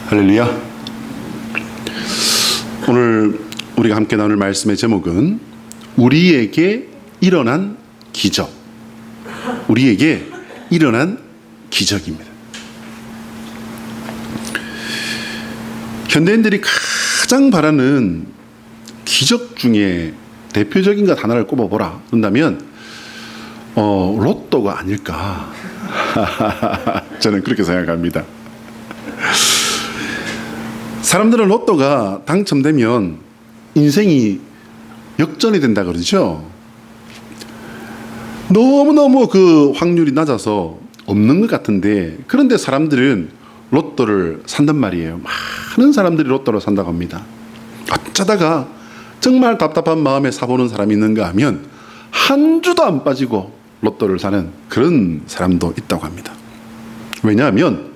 할렐루야. 오늘 우리가 함께 나눌 말씀의 제목은 우리에게 일어난 기적. 우리에게 일어난 기적입니다. 현대인들이 가장 바라는 기적 중에 대표적인 것 하나를 꼽아보라 한다면 로또가 아닐까. 저는 그렇게 생각합니다. 사람들은 로또가 당첨되면 인생이 역전이 된다 그러죠. 너무너무 그 확률이 낮아서 없는 것 같은데, 그런데 사람들은 로또를 산단 말이에요. 많은 사람들이 로또를 산다고 합니다. 어쩌다가 정말 답답한 마음에 사보는 사람이 있는가 하면 한 주도 안 빠지고 로또를 사는 그런 사람도 있다고 합니다. 왜냐하면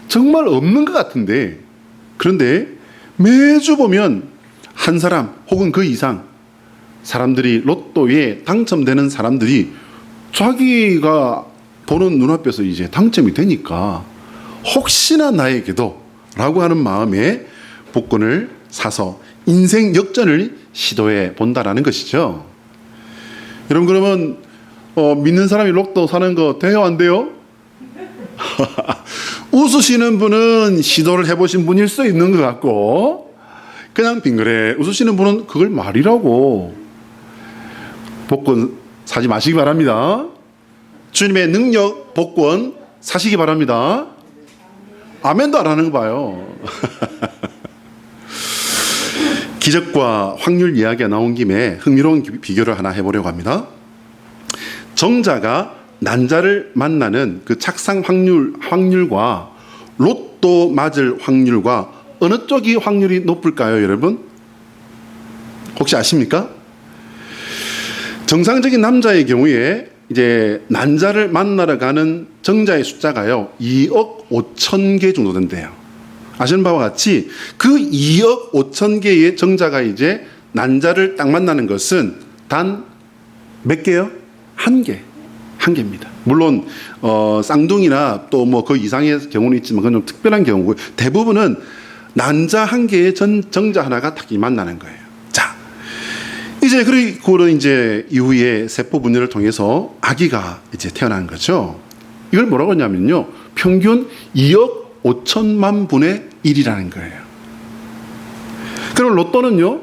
정말 없는 것 같은데, 그런데 매주 보면 한 사람 혹은 그 이상 사람들이 로또에 당첨되는 사람들이 자기가 보는 눈앞에서 이제 당첨이 되니까 혹시나 나에게도 라고 하는 마음에 복권을 사서 인생 역전을 시도해 본다라는 것이죠. 여러분, 그러면 믿는 사람이 로또 사는 거 돼요, 안 돼요? 웃으시는 분은 시도를 해보신 분일 수 있는 것 같고, 그냥 빙그레 웃으시는 분은 그걸 말이라고. 복권 사지 마시기 바랍니다. 주님의 능력 복권 사시기 바랍니다. 아멘도 안 하는 거 봐요. 기적과 확률 이야기가 나온 김에 흥미로운 비교를 하나 해보려고 합니다. 정자가 난자를 만나는 그 착상 확률과 로또 맞을 확률과 어느 쪽이 확률이 높을까요, 여러분? 혹시 아십니까? 정상적인 남자의 경우에 이제 난자를 만나러 가는 정자의 숫자가요 2억 5천 개 정도 된대요. 아시는 바와 같이 그 2억 5천 개의 정자가 이제 난자를 딱 만나는 것은 단 몇 개요? 한 개입니다. 물론 쌍둥이나 또 뭐 그 이상의 경우는 있지만 그건 좀 특별한 경우고, 대부분은 난자 한 개의 정자 하나가 딱 만나는 거예요. 자, 이제 그리고 이제 이후에 세포 분열을 통해서 아기가 이제 태어나는 거죠. 이걸 뭐라고 하냐면요, 평균 2억 5천만 분의 1이라는 거예요. 그럼 로또는요,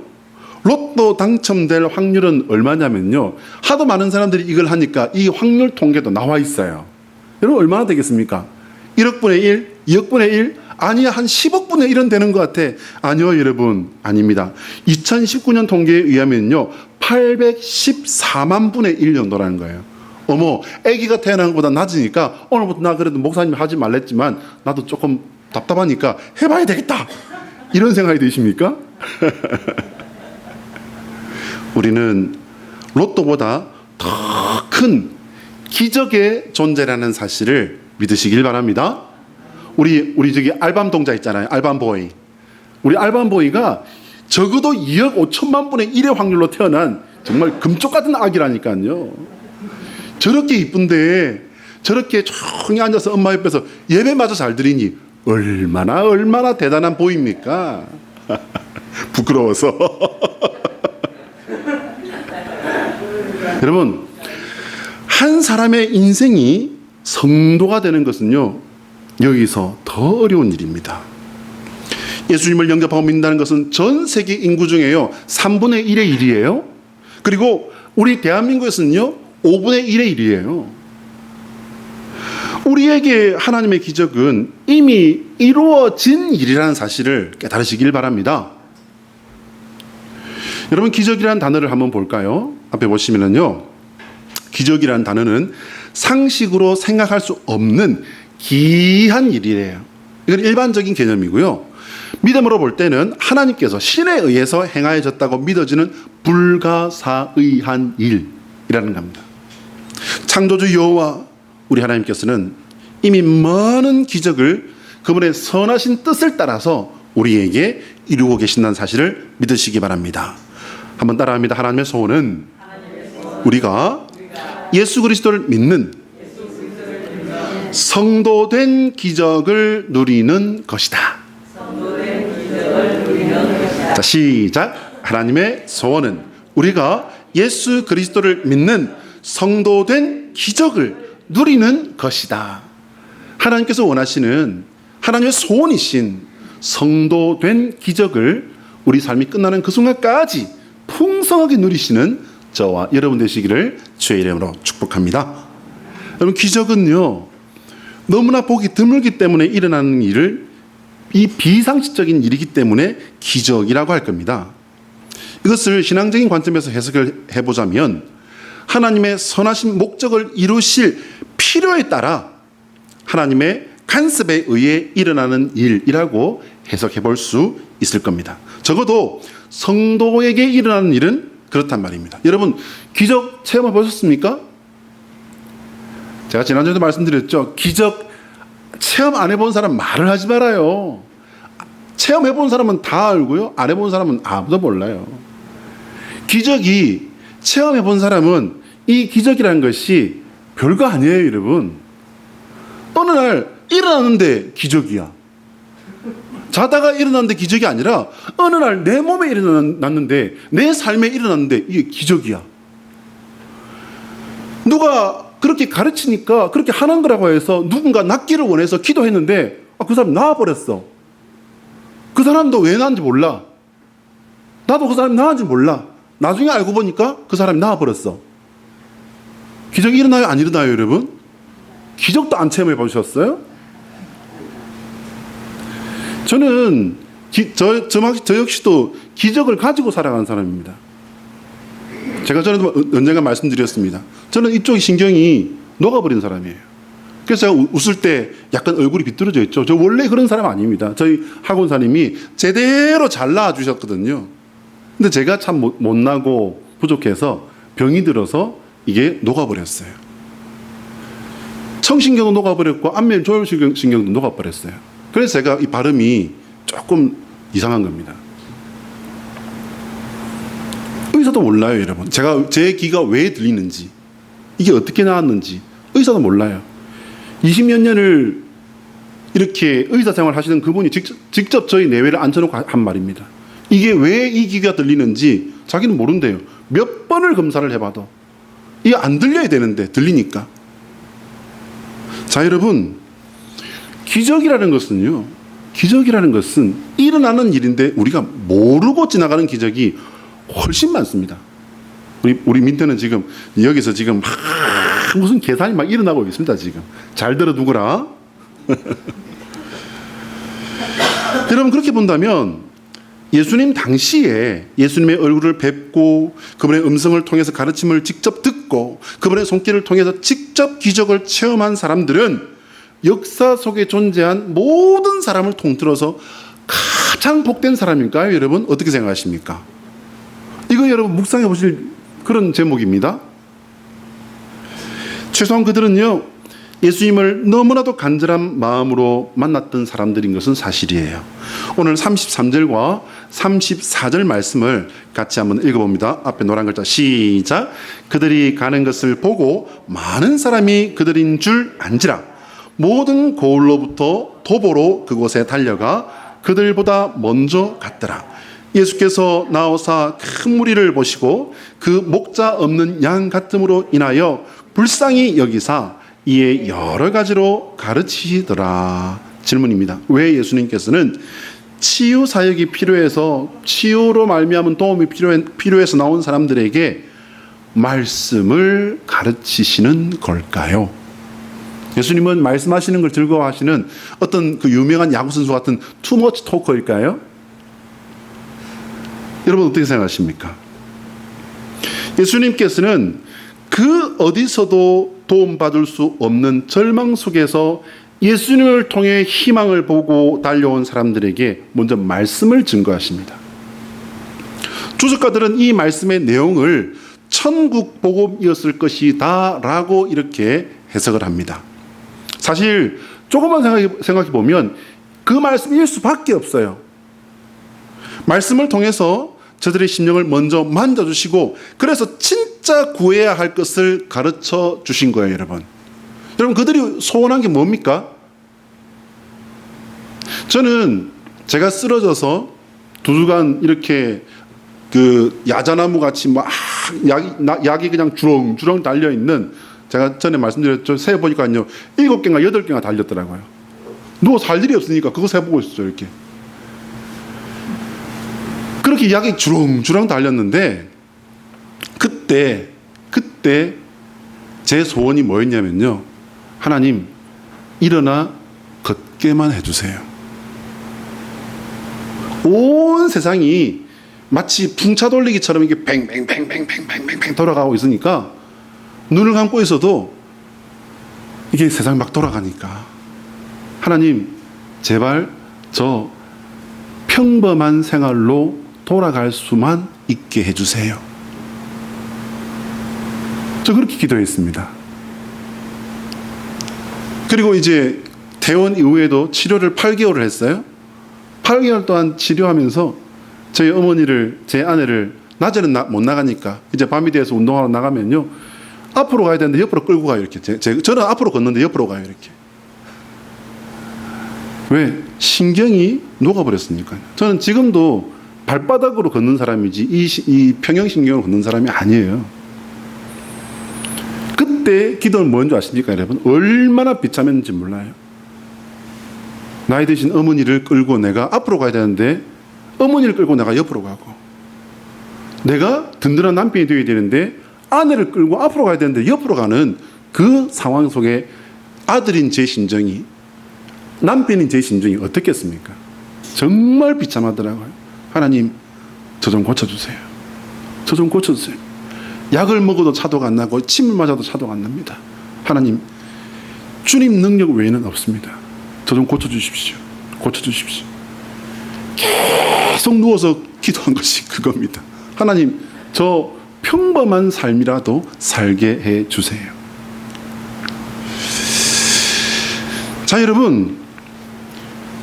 로또 당첨될 확률은 얼마냐면요, 하도 많은 사람들이 이걸 하니까 이 확률 통계도 나와 있어요. 여러분, 얼마나 되겠습니까? 1억 분의 1, 2억 분의 1, 아니야 한 10억 분의 1은 되는 것 같아. 아니요, 여러분, 아닙니다. 2019년 통계에 의하면요 814만 분의 1 정도라는 거예요. 어머, 아기가 태어난 것보다 낮으니까 오늘부터 나 그래도 목사님 하지 말랬지만 나도 조금 답답하니까 해봐야 되겠다, 이런 생각이 드십니까? 우리는 로또보다 더 큰 기적의 존재라는 사실을 믿으시길 바랍니다. 우리 저기 알밤 동자 있잖아요. 알밤보이. 우리 알밤보이가 적어도 2억 5천만 분의 1의 확률로 태어난 정말 금쪽 같은 아기라니까요. 저렇게 이쁜데 저렇게 조용히 앉아서 엄마 옆에서 예배마저 잘 드리니 얼마나 대단한 보입니까? 부끄러워서. 여러분, 한 사람의 인생이 성도가 되는 것은요 여기서 더 어려운 일입니다. 예수님을 영접하고 믿는다는 것은 전 세계 인구 중에요 3분의 1의 일이에요. 그리고 우리 대한민국에서는요 5분의 1의 일이에요. 우리에게 하나님의 기적은 이미 이루어진 일이라는 사실을 깨달으시길 바랍니다. 여러분, 기적이라는 단어를 한번 볼까요? 앞에 보시면은요, 기적이라는 단어는 상식으로 생각할 수 없는 귀한 일이래요. 이건 일반적인 개념이고요. 믿음으로 볼 때는 하나님께서 신에 의해서 행하여졌다고 믿어지는 불가사의한 일이라는 겁니다. 창조주 여호와 우리 하나님께서는 이미 많은 기적을 그분의 선하신 뜻을 따라서 우리에게 이루고 계신다는 사실을 믿으시기 바랍니다. 한번 따라합니다. 하나님의 소원은 우리가 예수 그리스도를 믿는 성도된 기적을 누리는 것이다. 시작. 하나님의 소원은 우리가 예수 그리스도를 믿는 성도된 기적을 누리는 것이다. 하나님께서 원하시는 하나님의 소원이신 성도된 기적을 우리 삶이 끝나는 그 순간까지 풍성하게 누리시는 저와 여러분 되시기를 주의 이름으로 축복합니다. 여러분, 기적은요 너무나 보기 드물기 때문에 일어나는 일을, 이 비상식적인 일이기 때문에 기적이라고 할 겁니다. 이것을 신앙적인 관점에서 해석을 해보자면 하나님의 선하신 목적을 이루실 필요에 따라 하나님의 간섭에 의해 일어나는 일이라고 해석해 볼 수 있을 겁니다. 적어도 성도에게 일어나는 일은 그렇단 말입니다. 여러분, 기적 체험해 보셨습니까? 제가 지난주에도 말씀드렸죠. 기적 체험 안 해본 사람 말을 하지 말아요. 체험해 본 사람은 다 알고요, 안 해본 사람은 아무도 몰라요. 기적이 체험해 본 사람은 이 기적이라는 것이 별거 아니에요, 여러분. 어느 날 일어났는데 기적이야. 자다가 일어났는데 기적이 아니라 어느 날 내 몸에 일어났는데, 내 삶에 일어났는데 이게 기적이야. 누가 그렇게 가르치니까 그렇게 하는 거라고 해서 누군가 낫기를 원해서 기도했는데 그 사람 나아버렸어. 그 사람도 왜 나은지 몰라. 나도 그 사람이 나은지 몰라. 나중에 알고 보니까 그 사람이 나아버렸어. 기적이 일어나요, 안 일어나요, 여러분? 기적도 안 체험해 보셨어요? 저는 저 역시도 기적을 가지고 살아가는 사람입니다. 제가 전에도 언젠가 말씀드렸습니다. 저는 이쪽 신경이 녹아버린 사람이에요. 그래서 제가 웃을 때 약간 얼굴이 비뚤어져 있죠. 저 원래 그런 사람 아닙니다. 저희 학원사님이 제대로 잘 낳아주셨거든요. 근데 제가 참 못나고 부족해서 병이 들어서 이게 녹아버렸어요. 청신경도 녹아버렸고 안면 조혈신경도 녹아버렸어요. 그래서 제가 이 발음이 조금 이상한 겁니다. 의사도 몰라요, 여러분. 제 귀가 왜 들리는지, 이게 어떻게 나왔는지 의사도 몰라요. 20몇 년을 이렇게 의사 생활 하시는 그분이 직접 저희 내외를 앉혀놓고 한 말입니다. 이게 왜 이 귀가 들리는지 자기는 모른대요. 몇 번을 검사를 해봐도 이게 안 들려야 되는데 들리니까. 자, 여러분, 기적이라는 것은 일어나는 일인데 우리가 모르고 지나가는 기적이 훨씬 많습니다. 우리 민트는 지금 여기서 지금 무슨 계산이 막 일어나고 있습니다. 지금 잘 들어두거라. 여러분, 그렇게 본다면 예수님 당시에 예수님의 얼굴을 뵙고 그분의 음성을 통해서 가르침을 직접 듣고 그분의 손길을 통해서 직접 기적을 체험한 사람들은 역사 속에 존재한 모든 사람을 통틀어서 가장 복된 사람일까요? 여러분, 어떻게 생각하십니까? 이거 여러분 묵상해 보실 그런 제목입니다. 최소한 그들은요, 예수님을 너무나도 간절한 마음으로 만났던 사람들인 것은 사실이에요. 오늘 33절과 34절 말씀을 같이 한번 읽어봅니다. 앞에 노란 글자 시작. 그들이 가는 것을 보고 많은 사람이 그들인 줄 안지라. 모든 고을로부터 도보로 그곳에 달려가 그들보다 먼저 갔더라. 예수께서 나오사 큰 무리를 보시고 그 목자 없는 양 같음으로 인하여 불쌍히 여기사 이에 여러 가지로 가르치시더라. 질문입니다. 왜 예수님께서는 치유 사역이 필요해서, 치유로 말미암은 도움이 필요해서 나온 사람들에게 말씀을 가르치시는 걸까요? 예수님은 말씀하시는 걸 즐거워하시는 어떤 그 유명한 야구선수 같은 투머치 토커일까요? 여러분, 어떻게 생각하십니까? 예수님께서는 그 어디서도 도움받을 수 없는 절망 속에서 예수님을 통해 희망을 보고 달려온 사람들에게 먼저 말씀을 증거하십니다. 주석가들은 이 말씀의 내용을 천국 복음이었을 것이다 라고 이렇게 해석을 합니다. 사실 조금만 생각해 보면 그 말씀일 수밖에 없어요. 말씀을 통해서 저들의 심령을 먼저 만져주시고 그래서 진짜 구해야 할 것을 가르쳐 주신 거예요, 여러분. 여러분, 그들이 소원한 게 뭡니까? 저는 제가 쓰러져서 2주간 이렇게 그 야자나무 같이 막 약이 그냥 주렁주렁 달려 있는, 제가 전에 말씀드렸죠. 세 보니까요 7개인가 8개가 달렸더라고요. 누워서 할 일이 없으니까 그거 세 보고 있었죠. 이렇게 그렇게 약이 주렁주렁 달렸는데, 그때 제 소원이 뭐였냐면요, 하나님 일어나 걷게만 해주세요. 온 세상이 마치 풍차 돌리기처럼 이게 뱅뱅뱅뱅뱅뱅뱅 돌아가고 있으니까, 눈을 감고 있어도 이게 세상이 막 돌아가니까, 하나님 제발 저 평범한 생활로 돌아갈 수만 있게 해주세요. 저 그렇게 기도했습니다. 그리고 이제 퇴원 이후에도 치료를 8개월을 했어요. 8개월 동안 치료하면서 저희 어머니를, 제 아내를, 낮에는 못 나가니까 이제 밤이 돼서 운동하러 나가면요, 앞으로 가야 되는데 옆으로 끌고 가요. 이렇게 저는 앞으로 걷는데 옆으로 가요. 이렇게. 왜? 신경이 녹아버렸으니까요. 저는 지금도 발바닥으로 걷는 사람이지 이 평형신경으로 걷는 사람이 아니에요. 그때 기도는 뭔지 아십니까, 여러분? 얼마나 비참했는지 몰라요. 나이 드신 어머니를 끌고 내가 앞으로 가야 되는데 어머니를 끌고 내가 옆으로 가고, 내가 든든한 남편이 되어야 되는데 아내를 끌고 앞으로 가야 되는데 옆으로 가는 그 상황 속에 아들인 제 심정이, 남편인 제 심정이 어떻겠습니까? 정말 비참하더라고요. 하나님 저 좀 고쳐주세요. 저 좀 고쳐주세요. 약을 먹어도 차도가 안 나고 침을 맞아도 차도가 안 납니다. 하나님 주님 능력 외에는 없습니다. 저 좀 고쳐주십시오. 고쳐주십시오. 계속 누워서 기도한 것이 그겁니다. 하나님 저 평범한 삶이라도 살게 해주세요. 자, 여러분,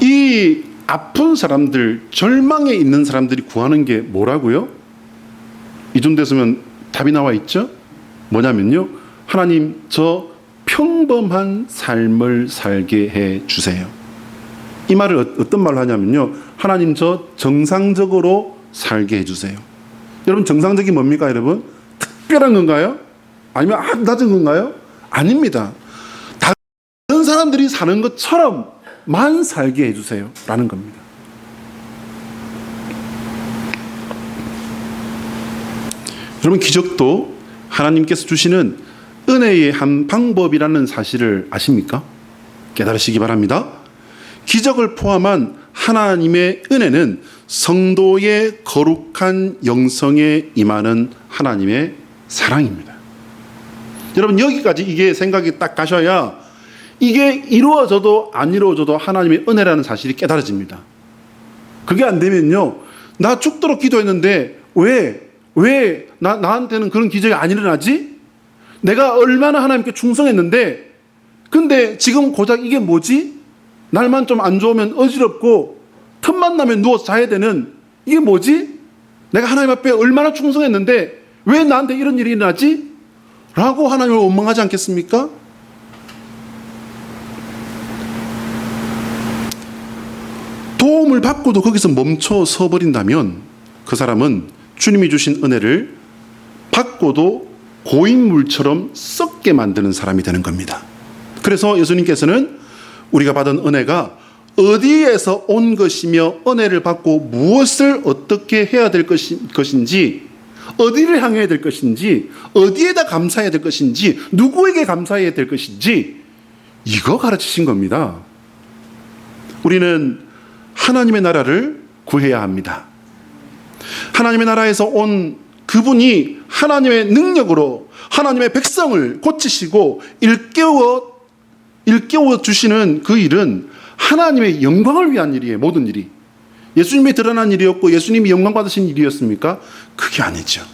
이 아픈 사람들, 절망에 있는 사람들이 구하는 게 뭐라고요? 이쯤 됐으면 답이 나와 있죠? 뭐냐면요, 하나님 저 평범한 삶을 살게 해주세요. 이 말을 어떤 말을 하냐면요, 하나님 저 정상적으로 살게 해주세요. 여러분, 정상적이 뭡니까, 여러분? 특별한 건가요? 아니면 아주 낮은 건가요? 아닙니다. 다른 사람들이 사는 것처럼만 살게 해주세요 라는 겁니다. 여러분, 기적도 하나님께서 주시는 은혜의 한 방법이라는 사실을 아십니까? 깨달으시기 바랍니다. 기적을 포함한 하나님의 은혜는 성도의 거룩한 영성에 임하는 하나님의 사랑입니다. 여러분, 여기까지 이게 생각이 딱 가셔야 이게 이루어져도 안 이루어져도 하나님의 은혜라는 사실이 깨달아집니다. 그게 안 되면요, 나 죽도록 기도했는데 왜 나한테는 그런 기적이 안 일어나지? 내가 얼마나 하나님께 충성했는데 근데 지금 고작 이게 뭐지? 날만 좀 안 좋으면 어지럽고 틈만 나면 누워서 자야 되는 이게 뭐지? 내가 하나님 앞에 얼마나 충성했는데 왜 나한테 이런 일이 일어나지? 라고 하나님을 원망하지 않겠습니까? 도움을 받고도 거기서 멈춰 서 버린다면 그 사람은 주님이 주신 은혜를 받고도 고인물처럼 썩게 만드는 사람이 되는 겁니다. 그래서 예수님께서는 우리가 받은 은혜가 어디에서 온 것이며 은혜를 받고 무엇을 어떻게 해야 될 것인지, 어디를 향해야 될 것인지, 어디에다 감사해야 될 것인지, 누구에게 감사해야 될 것인지 이거 가르치신 겁니다. 우리는 하나님의 나라를 구해야 합니다. 하나님의 나라에서 온 그분이 하나님의 능력으로 하나님의 백성을 고치시고 일깨워 주시는 그 일은 하나님의 영광을 위한 일이에요. 모든 일이 예수님이 드러난 일이었고 예수님이 영광 받으신 일이었습니까? 그게 아니죠.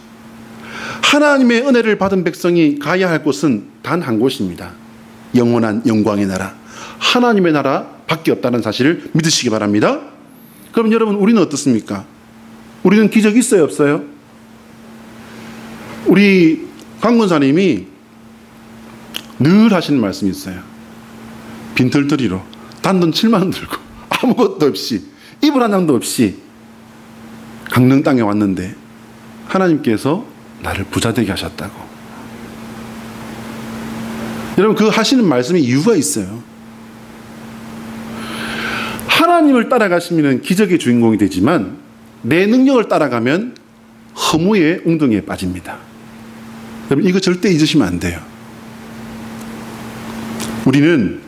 하나님의 은혜를 받은 백성이 가야 할 곳은 단 한 곳입니다. 영원한 영광의 나라, 하나님의 나라 밖에 없다는 사실을 믿으시기 바랍니다. 그럼 여러분, 우리는 어떻습니까? 우리는 기적이 있어요, 없어요? 우리 강권사님이 늘 하시는 말씀이 있어요. 빈털터리로 단돈 7만 원 들고 아무것도 없이 이불 한 장도 없이 강릉 땅에 왔는데 하나님께서 나를 부자 되게 하셨다고. 여러분, 그 하시는 말씀에 이유가 있어요. 하나님을 따라가시면 기적의 주인공이 되지만 내 능력을 따라가면 허무의 웅덩이에 빠집니다. 여러분, 이거 절대 잊으시면 안 돼요. 우리는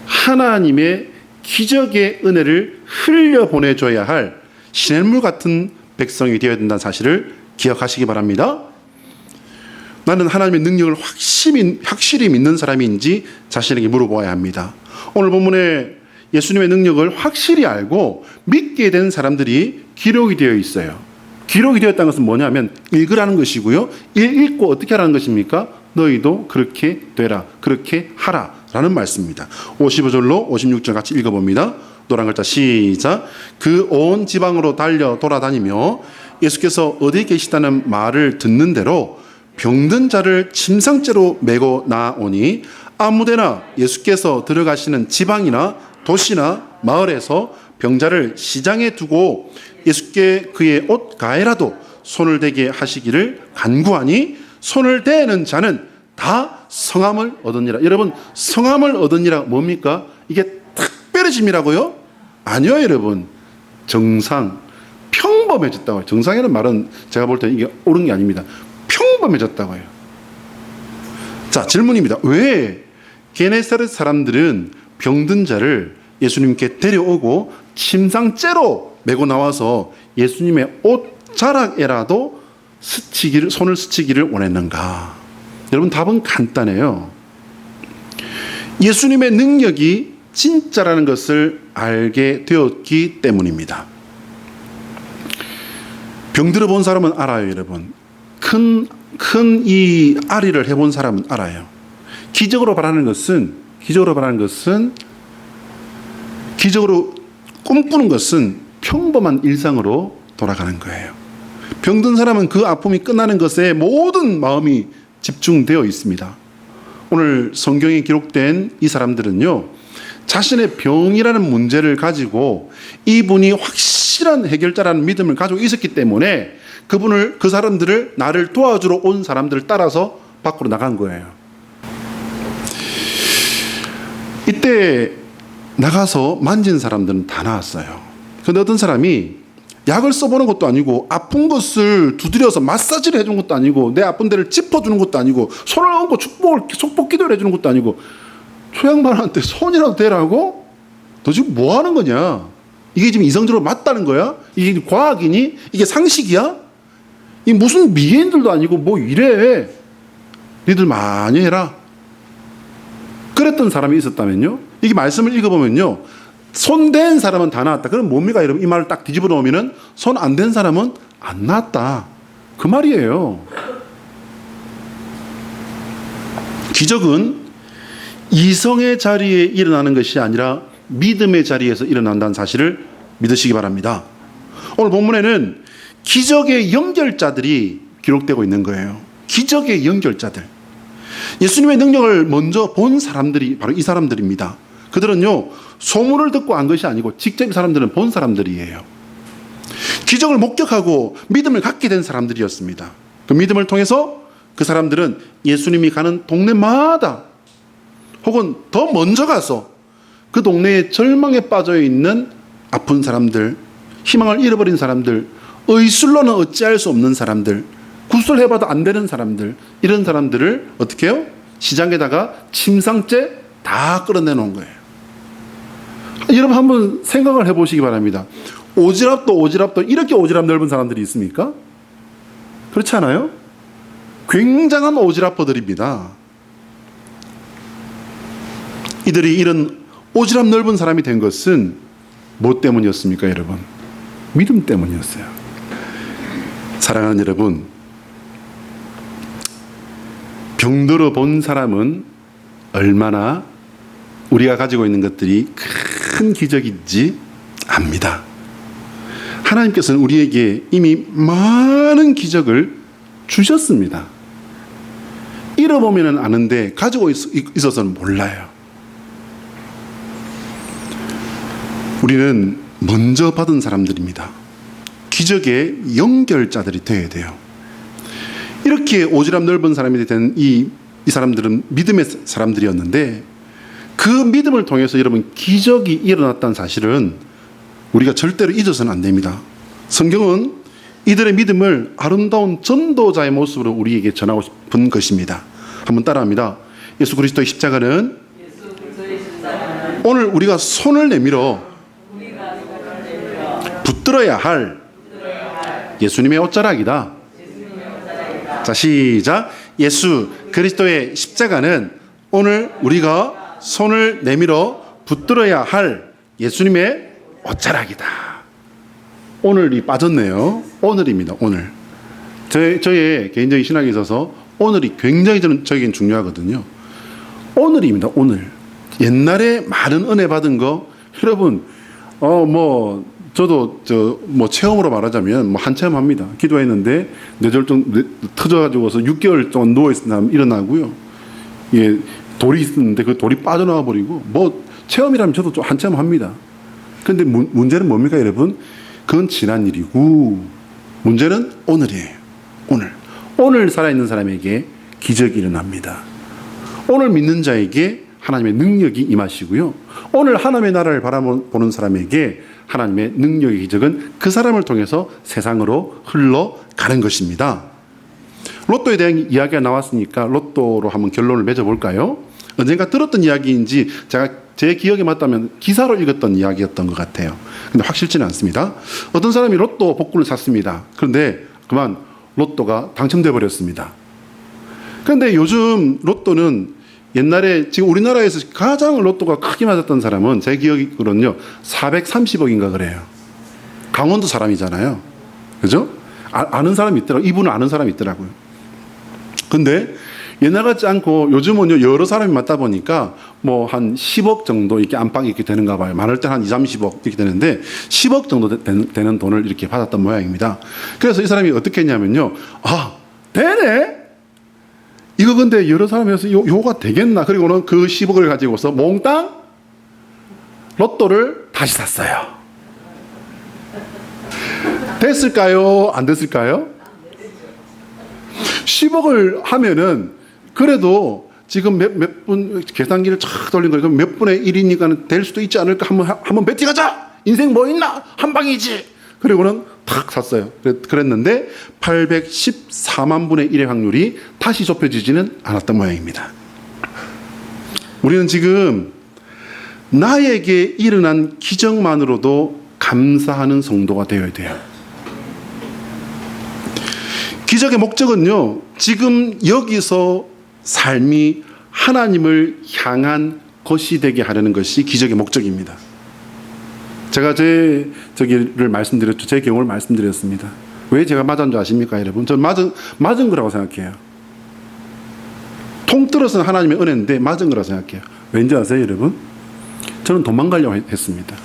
하나님의 기적의 은혜를 흘려보내줘야 할 시냇물 같은 백성이 되어야 된다는 사실을 기억하시기 바랍니다. 나는 하나님의 능력을 확실히 믿는 사람인지 자신에게 물어보아야 합니다. 오늘 본문에 예수님의 능력을 확실히 알고 믿게 된 사람들이 기록이 되어 있어요. 기록이 되었다는 것은 뭐냐면 읽으라는 것이고요. 읽고 어떻게 하라는 것입니까? 너희도 그렇게 되라, 그렇게 하라 라는 말씀입니다. 55절로 56절 같이 읽어봅니다. 노란 글자 시작. 그 온 지방으로 달려 돌아다니며 예수께서 어디 계시다는 말을 듣는 대로 병든 자를 침상째로 메고 나오니 아무데나 예수께서 들어가시는 지방이나 도시나 마을에서 병자를 시장에 두고 예수께 그의 옷 가에라도 손을 대게 하시기를 간구하니 손을 대는 자는 다 성함을 얻으니라. 여러분, 성함을 얻으니라 뭡니까? 이게 특별해짐이라고요? 아니요, 여러분. 정상, 평범해졌다고요. 정상이라는 말은 제가 볼 때 이게 옳은 게 아닙니다. 평범해졌다고요. 자, 질문입니다. 왜 게네사렛 사람들은 병든 자를 예수님께 데려오고 침상째로 메고 나와서 예수님의 옷 자락에라도 손을 스치기를 원했는가? 여러분, 답은 간단해요. 예수님의 능력이 진짜라는 것을 알게 되었기 때문입니다. 병들어 본 사람은 알아요, 여러분. 큰 이 아리를 해본 사람은 알아요. 기적으로 꿈꾸는 것은 평범한 일상으로 돌아가는 거예요. 병든 사람은 그 아픔이 끝나는 것에 모든 마음이 집중되어 있습니다. 오늘 성경에 기록된 이 사람들은요, 자신의 병이라는 문제를 가지고 이분이 확실한 해결자라는 믿음을 가지고 있었기 때문에 그 사람들을 나를 도와주러 온 사람들을 따라서 밖으로 나간 거예요. 이때 나가서 만진 사람들은 다 나았어요. 그런데 어떤 사람이 약을 써보는 것도 아니고 아픈 것을 두드려서 마사지를 해주는 것도 아니고 내 아픈 데를 짚어주는 것도 아니고 손을 얹고 속복 기도를 해주는 것도 아니고 저 양반한테 손이라도 대라고? 너 지금 뭐 하는 거냐? 이게 지금 이성적으로 맞다는 거야? 이게 과학이니? 이게 상식이야? 이 무슨 미개인들도 아니고 뭐 이래? 니들 많이 해라. 그랬던 사람이 있었다면요. 이게 말씀을 읽어보면요, 손댄 사람은 다 나았다. 그럼 뭡니까? 여러분, 이 말을 딱 뒤집어 놓으면은 손 안 댄 사람은 안 나았다. 그 말이에요. 기적은 이성의 자리에 일어나는 것이 아니라 믿음의 자리에서 일어난다는 사실을 믿으시기 바랍니다. 오늘 본문에는 기적의 연결자들이 기록되고 있는 거예요. 기적의 연결자들. 예수님의 능력을 먼저 본 사람들이 바로 이 사람들입니다. 그들은요, 소문을 듣고 안 것이 아니고 직접 이 사람들은 본 사람들이에요. 기적을 목격하고 믿음을 갖게 된 사람들이었습니다. 그 믿음을 통해서 그 사람들은 예수님이 가는 동네마다 혹은 더 먼저 가서 그 동네에 절망에 빠져 있는 아픈 사람들, 희망을 잃어버린 사람들, 의술로는 어찌할 수 없는 사람들, 구슬해봐도 안 되는 사람들, 이런 사람들을 어떻게 해요? 시장에다가 침상째 다 끌어내놓은 거예요. 여러분, 한번 생각을 해보시기 바랍니다. 오지랖도 이렇게 오지랖 넓은 사람들이 있습니까? 그렇지 않아요? 굉장한 오지랖퍼들입니다. 이들이 이런 오지랖 넓은 사람이 된 것은 뭐 때문이었습니까, 여러분? 믿음 때문이었어요. 사랑하는 여러분, 병들어 본 사람은 얼마나 우리가 가지고 있는 것들이 큰 기적인지 압니다. 하나님께서는 우리에게 이미 많은 기적을 주셨습니다. 잃어보면 아는데 가지고 있어서는 몰라요. 우리는 먼저 받은 사람들입니다. 기적의 연결자들이 되어야 돼요. 이렇게 오지랖 넓은 사람이 된 이 사람들은 믿음의 사람들이었는데, 그 믿음을 통해서 여러분 기적이 일어났다는 사실은 우리가 절대로 잊어서는 안 됩니다. 성경은 이들의 믿음을 아름다운 전도자의 모습으로 우리에게 전하고 싶은 것입니다. 한번 따라합니다. 예수 그리스도의 십자가는 오늘 우리가 손을 내밀어 붙들어야 할 예수님의 옷자락이다. 자, 시작. 예수 그리스도의 십자가는 오늘 우리가 손을 내밀어 붙들어야 할 예수님의 옷자락이다. 오늘이 빠졌네요. 오늘입니다. 오늘. 저의 개인적인 신학에 있어서 오늘이 굉장히 저에겐 중요하거든요. 오늘입니다. 오늘. 옛날에 많은 은혜 받은 거, 여러분, 저도 체험으로 말하자면 한 체험합니다. 기도했는데 뇌졸중 터져가지고서 6개월 동안 누워있는 사람 일어나고요. 예, 돌이 있었는데 그 돌이 빠져나와 버리고, 체험이라면 저도 좀 한 체험합니다. 근데 문제는 뭡니까, 여러분? 그건 지난 일이고, 문제는 오늘이에요. 오늘 살아있는 사람에게 기적이 일어납니다. 오늘 믿는 자에게 하나님의 능력이 임하시고요. 오늘 하나님의 나라를 바라보는 사람에게 하나님의 능력의 기적은 그 사람을 통해서 세상으로 흘러가는 것입니다. 로또에 대한 이야기가 나왔으니까 로또로 한번 결론을 맺어볼까요? 언젠가 들었던 이야기인지 제 기억에 맞다면 기사로 읽었던 이야기였던 것 같아요. 근데 확실치는 않습니다. 어떤 사람이 로또 복권을 샀습니다. 그런데 그만 로또가 당첨돼 버렸습니다. 그런데 요즘 로또는 옛날에 지금 우리나라에서 가장 로또가 크게 맞았던 사람은 제 기억으로는요 430억인가 그래요. 강원도 사람이잖아요. 그죠? 아는 사람이 있더라고요. 이분을 아는 사람이 있더라고요. 근데 옛날 같지 않고 요즘은 여러 사람이 맞다 보니까 한 10억 정도 이렇게 안팎 이렇게 되는가 봐요. 많을 때는 한 2, 30억 이렇게 되는데 10억 정도 되는 돈을 이렇게 받았던 모양입니다. 그래서 이 사람이 어떻게 했냐면요. 되네? 이거 근데 여러 사람이어서 요가 되겠나? 그리고는 그 10억을 가지고서 몽땅 로또를 다시 샀어요. 됐을까요? 안 됐을까요? 10억을 하면은 그래도 지금 몇 분 계산기를 쫙 돌린 거예요. 그럼 몇 분의 1이니까 될 수도 있지 않을까? 한번 배팅하자. 인생 뭐 있나? 한 방이지. 그리고는 탁 샀어요. 그랬는데 814만 분의 1의 확률이 다시 좁혀지지는 않았던 모양입니다. 우리는 지금 나에게 일어난 기적만으로도 감사하는 성도가 되어야 돼요. 기적의 목적은요, 지금 여기서 삶이 하나님을 향한 것이 되게 하려는 것이 기적의 목적입니다. 제가 제 경우를 말씀드렸습니다. 왜 제가 맞은 줄 아십니까, 여러분? 저는 맞은 거라고 생각해요. 통틀어서는 하나님의 은혜인데 맞은 거라고 생각해요. 왠지 아세요, 여러분? 저는 도망가려고 했습니다.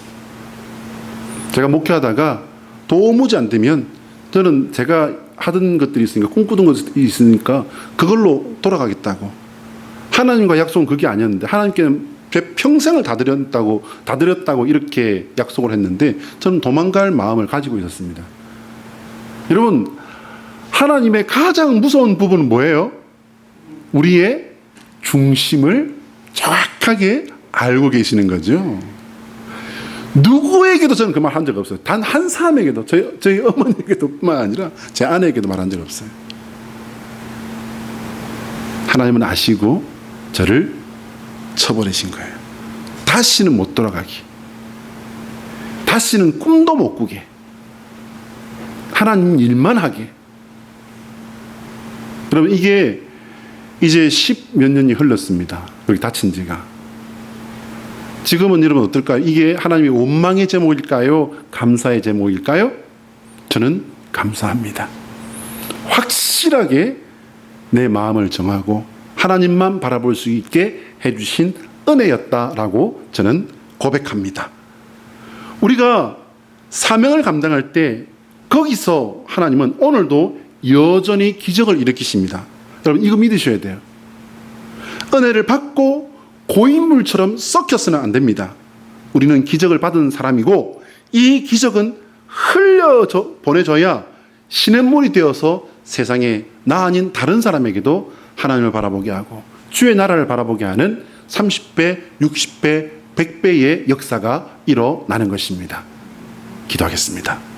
제가 목회하다가 도무지 안 되면 저는 제가 하던 것들이 있으니까, 꿈꾸던 것들이 있으니까 그걸로 돌아가겠다고. 하나님과 약속은 그게 아니었는데 하나님께는 제 평생을 다 드렸다고 이렇게 약속을 했는데 저는 도망갈 마음을 가지고 있었습니다. 여러분, 하나님의 가장 무서운 부분은 뭐예요? 우리의 중심을 정확하게 알고 계시는 거죠. 누구에게도 저는 그 말 한 적 없어요. 단 한 사람에게도, 저희 어머니에게도 뿐만 아니라 제 아내에게도 말한 적 없어요. 하나님은 아시고 저를 쳐버리신 거예요. 다시는 못 돌아가게, 다시는 꿈도 못 꾸게, 하나님 일만 하게. 여러분, 이게 이제 10몇 년이 흘렀습니다. 여기 다친 지가. 지금은 여러분 어떨까요? 이게 하나님의 원망의 제목일까요? 감사의 제목일까요? 저는 감사합니다. 확실하게 내 마음을 정하고 하나님만 바라볼 수 있게 해주신 은혜였다라고 저는 고백합니다. 우리가 사명을 감당할 때 거기서 하나님은 오늘도 여전히 기적을 일으키십니다. 여러분, 이거 믿으셔야 돼요. 은혜를 받고 고인물처럼 썩혀서는 안 됩니다. 우리는 기적을 받은 사람이고 이 기적은 흘려 보내줘야 시냇물이 되어서 세상에 나 아닌 다른 사람에게도 하나님을 바라보게 하고 주의 나라를 바라보게 하는 30배, 60배, 100배의 역사가 일어나는 것입니다. 기도하겠습니다.